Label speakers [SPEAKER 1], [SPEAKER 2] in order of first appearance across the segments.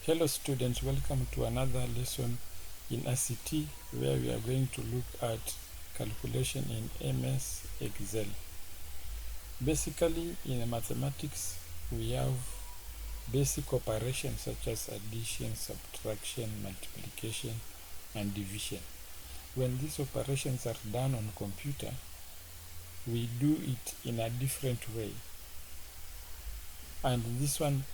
[SPEAKER 1] Hello students, welcome to another lesson in ICT where we are going to look at calculation in MS Excel. Basically, in mathematics, we have basic operations such as addition, subtraction, multiplication, and division. When these operations are done on computer, we do it in a different way. And this one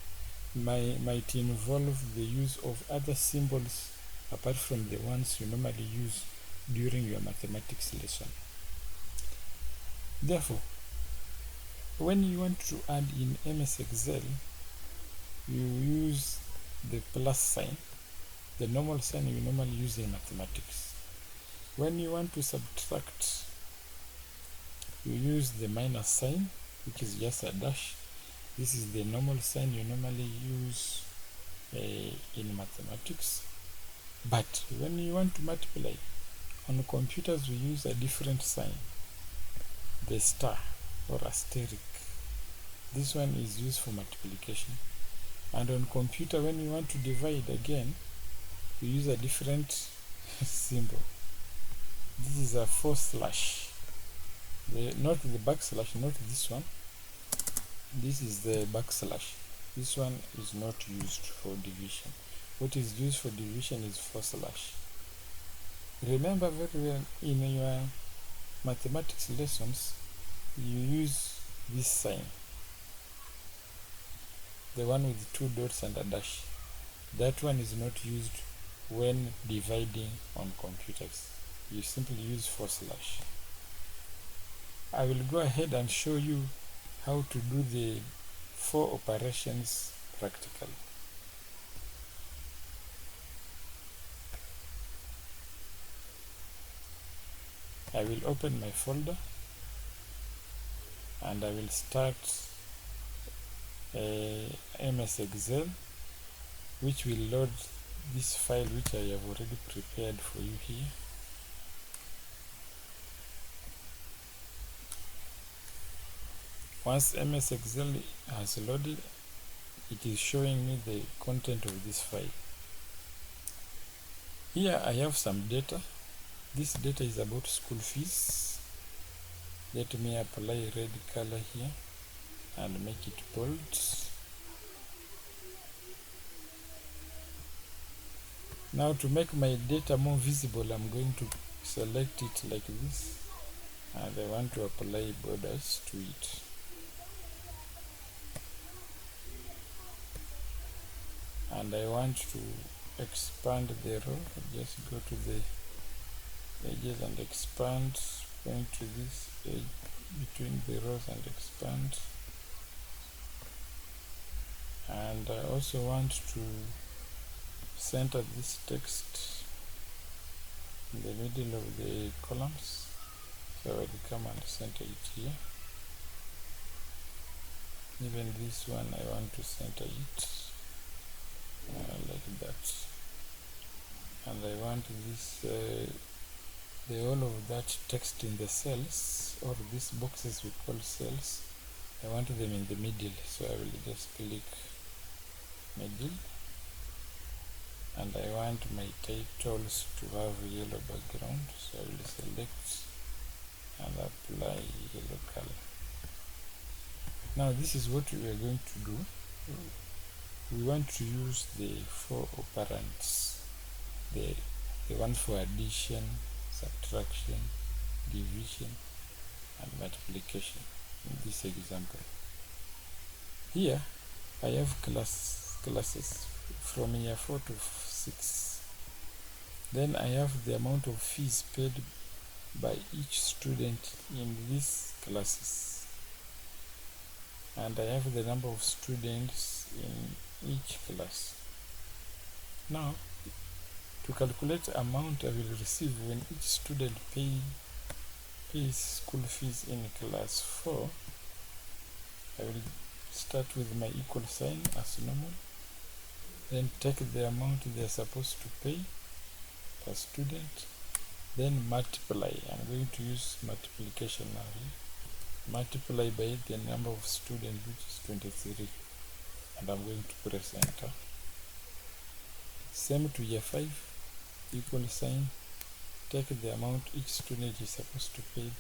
[SPEAKER 1] might involve the use of other symbols apart from the ones you normally use during your mathematics lesson. Therefore, when you want to add in MS Excel, you use the plus sign, the normal sign you normally use in mathematics. When you want to subtract, you use the minus sign, which is just a dash. This is the normal sign you normally use in mathematics. But when you want to multiply, on computers we use a different sign, the star or asterisk. This one is used for multiplication. And on computer, when you want to divide again, we use a different symbol. This is a / not the backslash, not this one. This is the backslash. This one is not used for division. What is used for division is /. Remember very well, in your mathematics lessons, you use this sign, the one with 2 dots and a dash. That one is not used when dividing on computers. You simply use /. I will go ahead and show you how to do the 4 operations practically. I will open my folder and I will start MS Excel, which will load this file which I have already prepared for you here. Once MS Excel has loaded, it is showing me the content of this file. Here I have some data. This data is about school fees. Let me apply red color here and make it bold. Now to make my data more visible, I'm going to select it like this, and I want to apply borders to it. And I want to expand the row. Just go to the edges and expand, point to this edge between the rows and expand. And I also want to center this text in the middle of the columns, so I will come and center it here. Even this one I want to center it like that, and I want this the all of that text in the cells, or these boxes we call cells, I want them in the middle, so I will just click middle, and I want my titles to have a yellow background, so I will select and apply yellow color. Now this is what we are going to do. We want to use the 4 operands, the one for addition, subtraction, division, and multiplication in this example. Here I have classes from year 4 to 6. Then I have the amount of fees paid by each student in these classes, and I have the number of students in each class. Now, to calculate amount I will receive when each student pays school fees in class 4, I will start with my equal sign as normal, then take the amount they are supposed to pay per student, then multiply. I'm going to use multiplication now here. Multiply by the number of students, which is 23, and I'm going to press enter. Same to year 5, equal sign, take the amount each student is supposed to pay,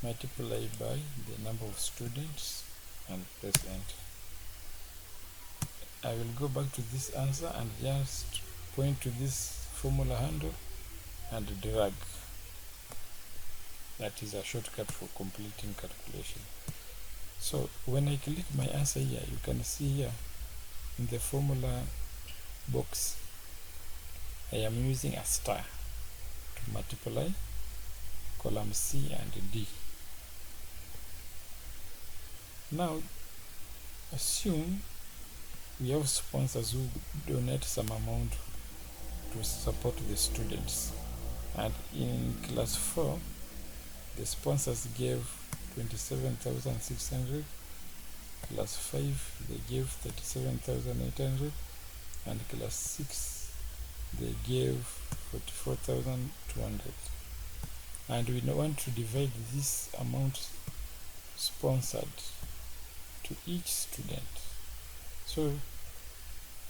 [SPEAKER 1] multiply by the number of students, and press enter. I will go back to this answer and just point to this formula handle and drag. That is a shortcut for completing calculation. So when I click my answer here, you can see here in the formula box, I am using a star to multiply column C and D. Now assume we have sponsors who donate some amount to support the students, and in class 4 the sponsors gave 27,600, class 5 they gave 37,800, and class 6 they gave 44,200. And we want to divide this amount sponsored to each student. So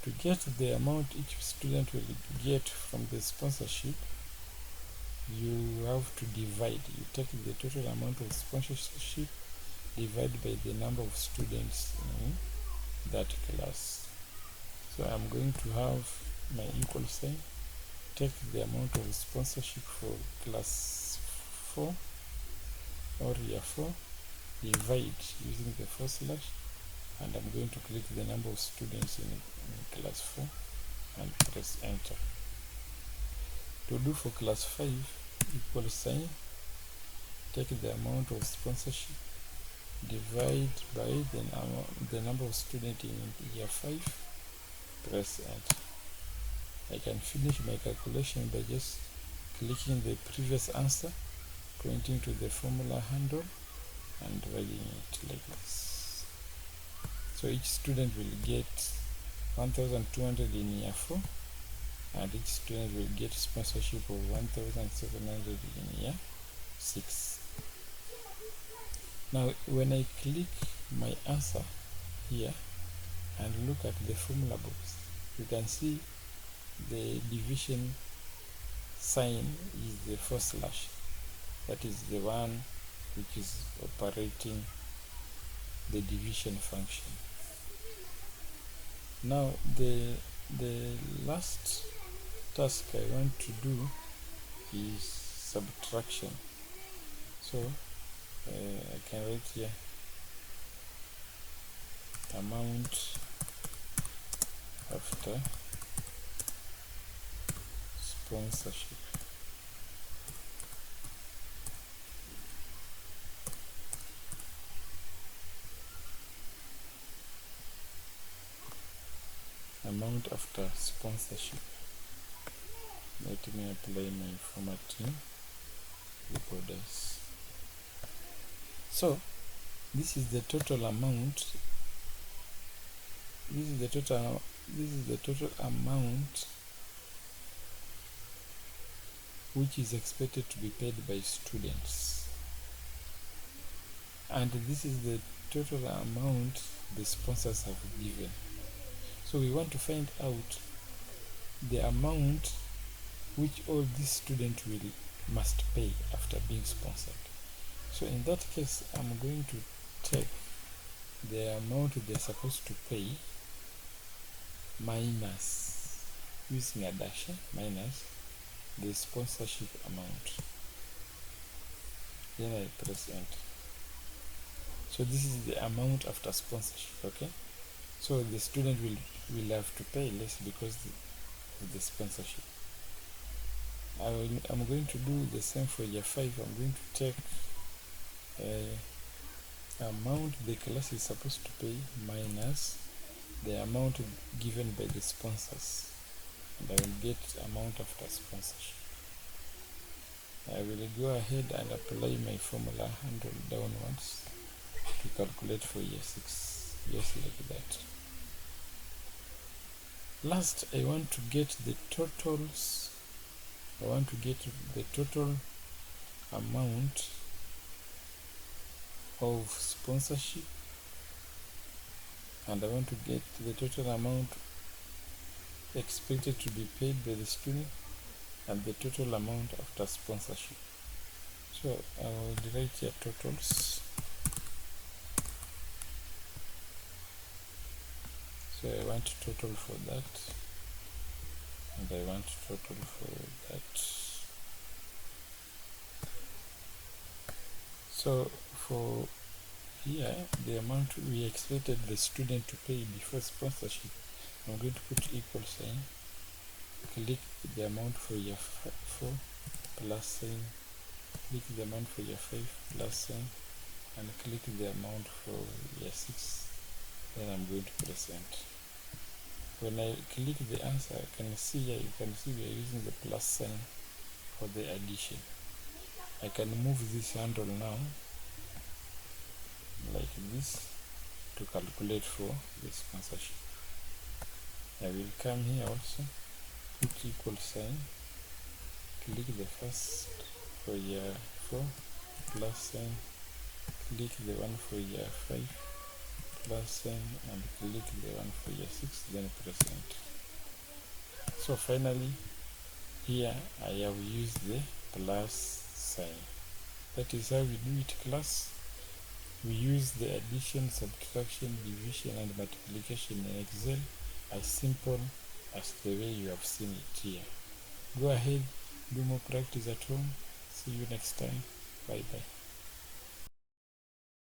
[SPEAKER 1] to get the amount each student will get from the sponsorship, you have to divide. You take the total amount of sponsorship, divide by the number of students in that class. So I'm going to have my equal sign, take the amount of sponsorship for class 4 or year 4, divide using the / and I'm going to click the number of students in class 4 and press enter. To do for class 5, equal sign, take the amount of sponsorship, divide by the number of students in year 5, press enter. I can finish my calculation by just clicking the previous answer, pointing to the formula handle and dragging it like this. So each student will get 1,200 in year 4, and each student will get sponsorship of 1,700 in year 6. Now when I click my answer here and look at the formula box, you can see the division sign is the / that is the one which is operating the division function. Now the last task I want to do is subtraction. So I can write here amount after sponsorship. Amount after sponsorship. Let me apply my formatting the borders. So this is the total amount. This is the total amount which is expected to be paid by students, and this is the total amount the sponsors have given. So we want to find out the amount which all these students must pay after being sponsored. So in that case, I'm going to take the amount they're supposed to pay minus, using a dash, minus the sponsorship amount. Then I press enter. So this is the amount after sponsorship, okay? So the student will have to pay less because of the sponsorship. I'm going to do the same for year 5. I'm going to take amount the class is supposed to pay minus the amount given by the sponsors, and I will get amount after sponsorship. I will go ahead and apply my formula handle downwards to calculate for year 6, just like that. Last, I want to get the totals. I want to get the total amount of sponsorship, and I want to get the total amount expected to be paid by the student, and the total amount after sponsorship. So I will write here totals. So I want total for that, and I want total for that. So for here, the amount we expected the student to pay before sponsorship, I'm going to put equal sign, click the amount for year 4, plus sign, click the amount for year 5, plus sign, and click the amount for year 6. Then I'm going to press enter. When I click the answer, I can see here, you can see we are using the plus sign for the addition. I can move this handle now, like this, to calculate for the sponsorship. I will come here also, put equal sign, click the first for year 4, plus sign, click the one for year 5, plus sign, and click the one for year 6, then press enter. So finally, here I have used the plus sign. That is how we do it, class. We use the addition, subtraction, division, and multiplication in Excel as simple as the way you have seen it here. Go ahead, do more practice at home. See you next time. Bye bye.